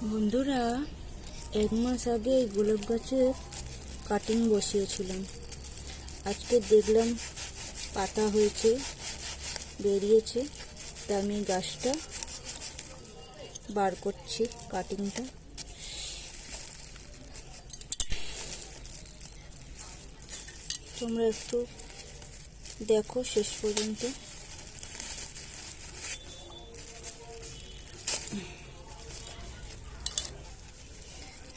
বন্ধুরা, 1 মাস আগে এই গোলাপ গাছের কাটিং বসিয়েছিলাম। আজকে দেখলাম পাতা হয়েছে, বেরিয়েছে। তা আমি গাছটা বার করছি, কাটিংটা। তোমরা একটু দেখো শেষ পর্যন্ত।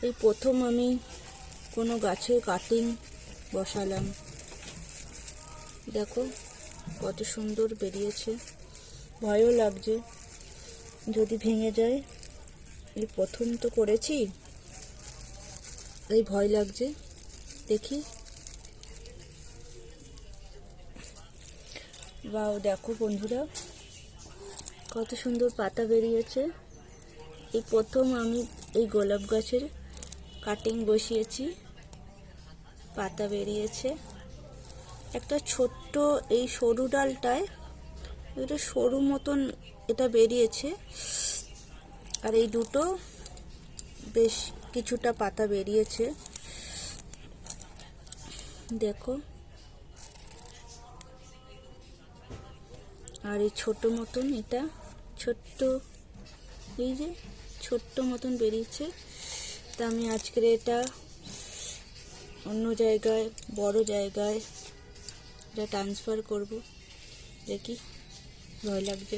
এই প্রথম আমি কোনো গাছের কাটিং বসালাম। দেখো কত সুন্দর বেরিয়েছে। ভয়ও লাগছে যদি ভেঙে যায়। এই প্রথম তো করেছি, এই ভয় লাগছে। দেখি। বাও, দেখো বন্ধুরা কত সুন্দর পাতা বেরিয়েছে। এই প্রথম আমি এই গোলাপ গাছের কাটিং বসিয়েছি, পাতা বেরিয়েছে। একটা ছোট্ট এই সরু ডালটায় এটা সরু মতন এটা বেরিয়েছে, আর এই দুটো বেশ কিছুটা পাতা বেরিয়েছে। দেখো, আর এই ছোট মতন এটা ছোট্ট, এই যে ছোট্ট মতন বেরিয়েছে। তা আমি আজকের এটা অন্য জায়গায়, বড় জায়গায় এটা ট্রান্সফার করব। দেখি, ভয় লাগছে।